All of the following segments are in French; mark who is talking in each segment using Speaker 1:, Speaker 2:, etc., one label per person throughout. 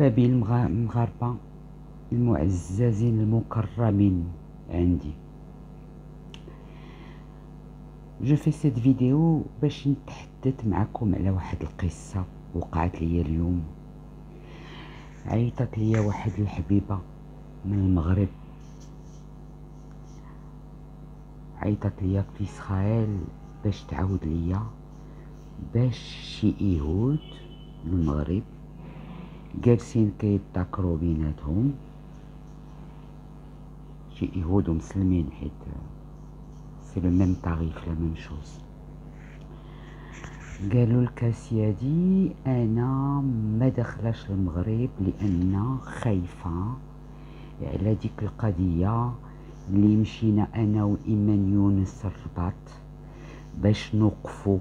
Speaker 1: أحبابي المغاربة المعززين المكرمين عندي، جو في سيت فيديو باش نتحدث معكم على واحد القصة وقعت لي اليوم. عيطت لي واحد الحبيبة من المغرب، عيطت لي في إسرائيل باش تعاود لي باش شي يهود المغرب جالسين كيتذاكروا بيناتهم، شي يهود ومسلمين حيت سي لو ميم طاريف لا ميم شوز. قالوا لك سيادي انا ما دخلاش المغرب لان خايفه على ديك القضيه اللي مشينا انا وايمان يونس الرباط باش نوقفوا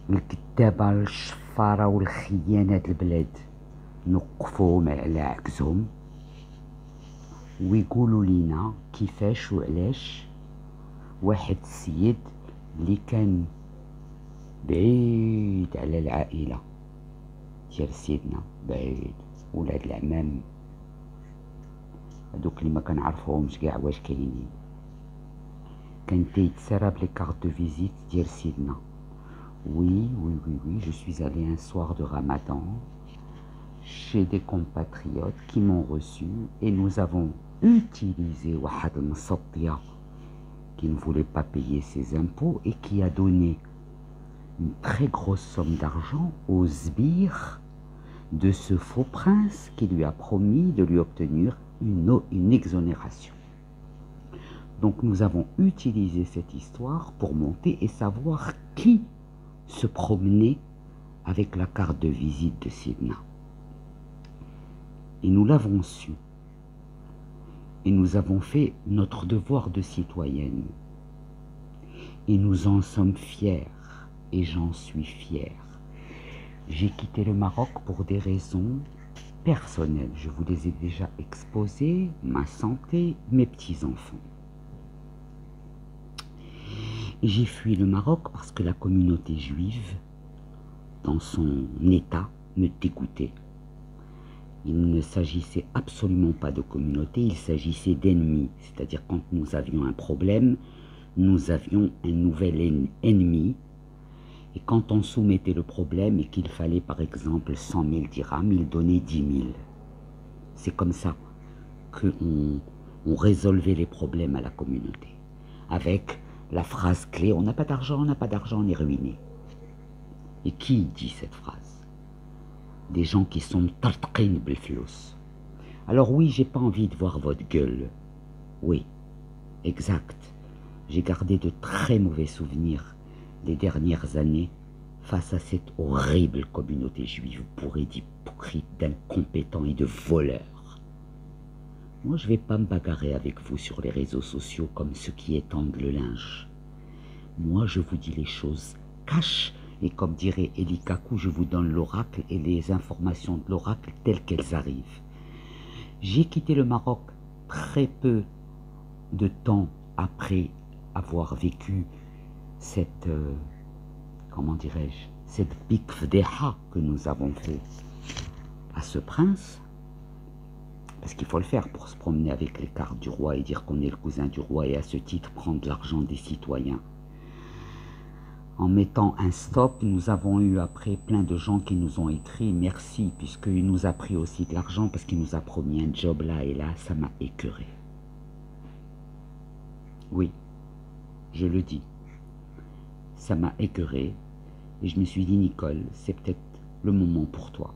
Speaker 1: الكذابه الشفاره والخيانه البلاد، نوقفوهم على عكسهم ويقولوا لينا كيفاش وعلاش واحد السيد اللي كان بعيد على العائله ديال سيدنا، بعيد ولاد العمام هذوك اللي ما كنعرفوهمش كاع واش كاينين، كان تيتسرى بلي كارت دو فيزيت ديال سيدنا. Oui, je suis allé un soir de Ramadan chez des compatriotes qui m'ont reçu et nous avons utilisé Wahad al-Msattia qui ne voulait pas payer ses impôts et qui a donné une très grosse somme d'argent aux sbires de ce faux prince qui lui a promis de lui obtenir une exonération. Donc nous avons utilisé cette histoire pour monter et savoir qui se promenait avec la carte de visite de Sidna. Et nous l'avons su. Et nous avons fait notre devoir de citoyenne. Et nous en sommes fiers. Et j'en suis fier. J'ai quitté le Maroc pour des raisons personnelles. Je vous les ai déjà exposées, ma santé, mes petits-enfants. J'ai fui le Maroc parce que la communauté juive, dans son état, me dégoûtait. Il ne s'agissait absolument pas de communauté, il s'agissait d'ennemis. C'est-à-dire quand nous avions un problème, nous avions un nouvel ennemi. Et quand on soumettait le problème et qu'il fallait par exemple 100 000 dirhams, il donnait 10 000. C'est comme ça qu'on résolvait les problèmes à la communauté. Avec la phrase clé, on n'a pas d'argent, on est ruiné. Et qui dit cette phrase? Des gens qui sont tartqin bilflous. Alors oui, j'ai pas envie de voir votre gueule. Oui, exact. J'ai gardé de très mauvais souvenirs les dernières années face à cette horrible communauté juive bourrée d'hypocrites, d'incompétents et de voleurs. Moi, je vais pas me bagarrer avec vous sur les réseaux sociaux comme ceux qui étendent le linge. Moi, je vous dis les choses cash et comme dirait Eli Kakou, je vous donne l'oracle et les informations de l'oracle telles qu'elles arrivent. J'ai quitté le Maroc très peu de temps après avoir vécu cette, comment dirais-je, cette big fdeha que nous avons fait à ce prince. Parce qu'il faut le faire pour se promener avec les cartes du roi et dire qu'on est le cousin du roi et à ce titre prendre l'argent des citoyens. En mettant un stop, nous avons eu après plein de gens qui nous ont écrit merci puisqu'il nous a pris aussi de l'argent parce qu'il nous a promis un job là et là, ça m'a écœuré. Oui, je le dis, ça m'a écœuré et je me suis dit Nicole, c'est peut-être le moment pour toi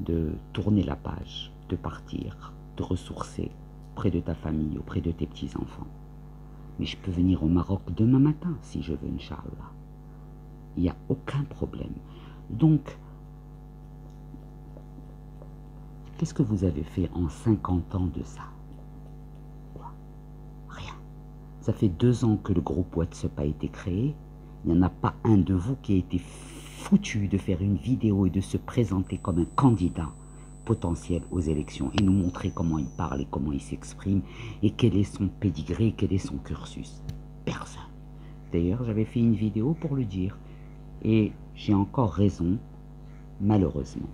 Speaker 1: de tourner la page, de partir, de ressourcer auprès de ta famille, auprès de tes petits-enfants. Mais je peux venir au Maroc demain matin si je veux, Inch'Allah. Il n'y a aucun problème. Donc, qu'est-ce que vous avez fait en 50 ans de ça? Quoi? Rien. Ça fait 2 ans que le groupe WhatsApp a été créé. Il n'y en a pas un de vous qui a été foutu de faire une vidéo et de se présenter comme un candidat potentiel aux élections et nous montrer comment il parle et comment il s'exprime et quel est son pédigré, quel est son cursus. Personne. D'ailleurs, j'avais fait une vidéo pour le dire et j'ai encore raison, malheureusement.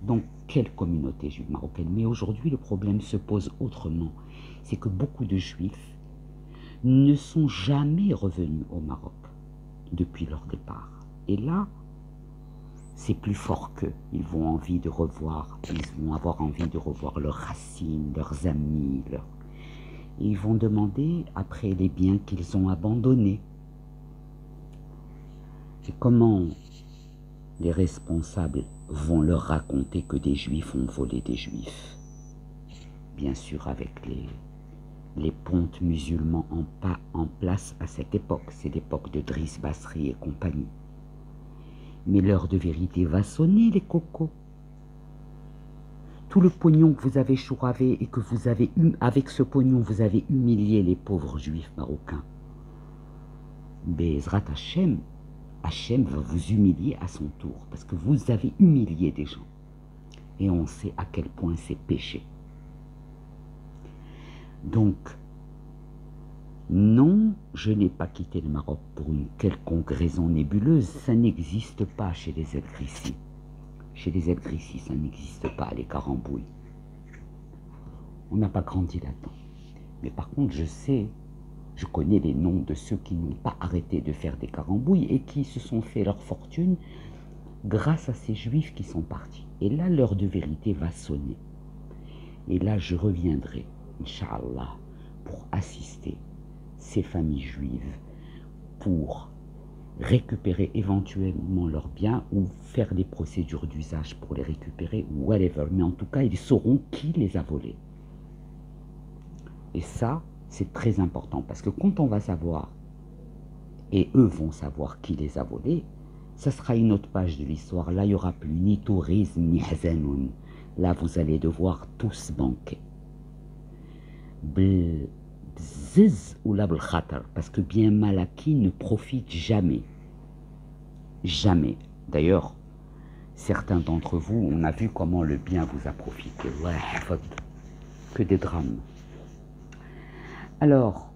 Speaker 1: Donc, quelle communauté juive marocaine? Mais aujourd'hui, le problème se pose autrement. C'est que beaucoup de juifs ne sont jamais revenus au Maroc depuis leur départ. Et là, c'est plus fort qu'eux. Ils vont avoir envie de revoir leurs racines, leurs amis. Et ils vont demander après les biens qu'ils ont abandonnés. Et comment les responsables vont leur raconter que des juifs ont volé des juifs? Bien sûr, avec les pontes musulmans en place à cette époque. C'est l'époque de Driss Basri et compagnie. Mais l'heure de vérité va sonner, les cocos. Tout le pognon que vous avez chouravé et que vous avez avec ce pognon, vous avez humilié les pauvres juifs marocains. Bezrat Hachem, Hachem va vous humilier à son tour parce que vous avez humilié des gens. Et on sait à quel point c'est péché. Donc, non, je n'ai pas quitté le Maroc pour une quelconque raison nébuleuse. Ça n'existe pas chez les El-Grissi. Chez les El-Grissi, ça n'existe pas, les carambouilles. On n'a pas grandi là-dedans. Mais par contre, je connais les noms de ceux qui n'ont pas arrêté de faire des carambouilles et qui se sont fait leur fortune grâce à ces juifs qui sont partis. Et là, l'heure de vérité va sonner. Et là, je reviendrai, Inch'Allah, pour assister ces familles juives, pour récupérer éventuellement leurs biens ou faire des procédures d'usage pour les récupérer ou whatever. Mais en tout cas, ils sauront qui les a volés. Et ça, c'est très important parce que quand on va savoir, et eux vont savoir qui les a volés, ça sera une autre page de l'histoire. Là, il n'y aura plus ni tourisme, ni hazanoun. Là, vous allez devoir tous banquer. Bziz ou la khatar, parce que bien mal acquis ne profite jamais. Jamais. D'ailleurs, certains d'entre vous, on a vu comment le bien vous a profité. Que des drames. Alors,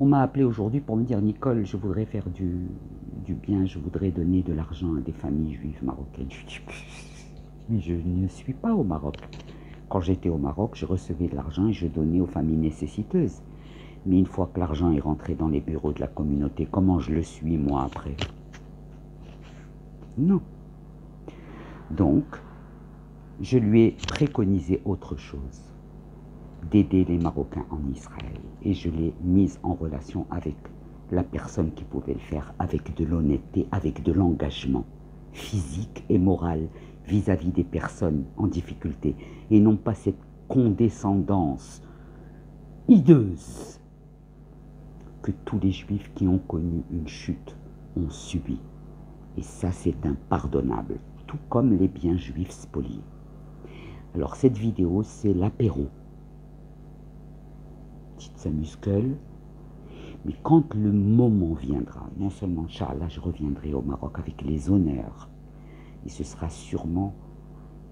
Speaker 1: on m'a appelé aujourd'hui pour me dire, Nicole, je voudrais faire du bien, je voudrais donner de l'argent à des familles juives marocaines. Je dis, mais je ne suis pas au Maroc. Quand j'étais au Maroc, je recevais de l'argent et je donnais aux familles nécessiteuses. Mais une fois que l'argent est rentré dans les bureaux de la communauté, comment je le suis moi après? Non. Donc, je lui ai préconisé autre chose, d'aider les Marocains en Israël. Et je l'ai mise en relation avec la personne qui pouvait le faire, avec de l'honnêteté, avec de l'engagement physique et moral vis-à-vis des personnes en difficulté, et non pas cette condescendance hideuse que tous les Juifs qui ont connu une chute ont subi. Et ça, c'est impardonnable, tout comme les biens juifs spoliés. Alors, cette vidéo, c'est l'apéro. Petite s'amuse-gueule. Mais quand le moment viendra, non seulement, Inch'Allah, je reviendrai au Maroc avec les honneurs, et ce sera sûrement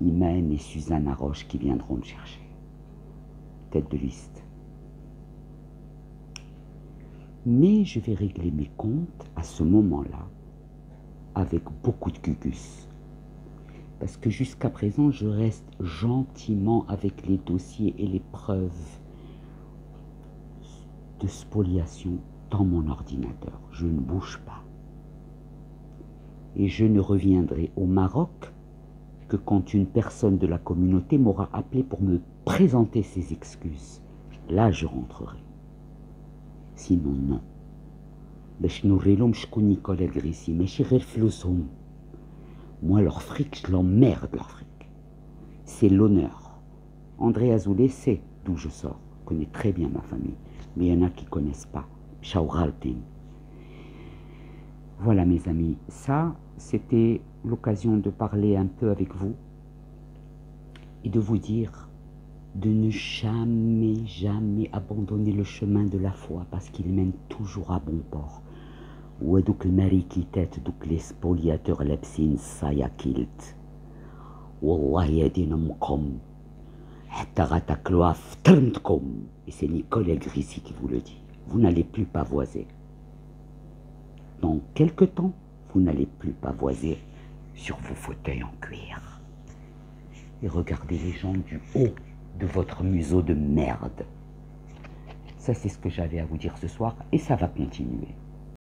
Speaker 1: Imen et Suzanne Haroche qui viendront me chercher. Tête de liste. Mais je vais régler mes comptes à ce moment-là avec beaucoup de cucus. Parce que jusqu'à présent, je reste gentiment avec les dossiers et les preuves de spoliation dans mon ordinateur. Je ne bouge pas. Et je ne reviendrai au Maroc que quand une personne de la communauté m'aura appelé pour me présenter ses excuses. Là, je rentrerai. Sinon, non. Moi, leur fric, je l'emmerde, leur fric. C'est l'honneur. André Azoulay sait d'où je sors, connaît très bien ma famille. Mais il y en a qui ne connaissent pas. Voilà, mes amis. Ça, c'était l'occasion de parler un peu avec vous et de vous dire de ne jamais, jamais abandonner le chemin de la foi parce qu'il mène toujours à bon port. وهذوك الماريكيتات دوك لي سبولياتور لابسين الصايا كيلت والله يدينكم حتى غتاكلوها في ترمتكم. Et c'est Nicole El-Grissi qui vous le dit. Vous n'allez plus pavoiser. Dans quelque temps, vous n'allez plus pavoiser sur vos fauteuils en cuir. Et regardez les gens du haut de votre museau de merde. Ça, c'est ce que j'avais à vous dire ce soir et ça va continuer.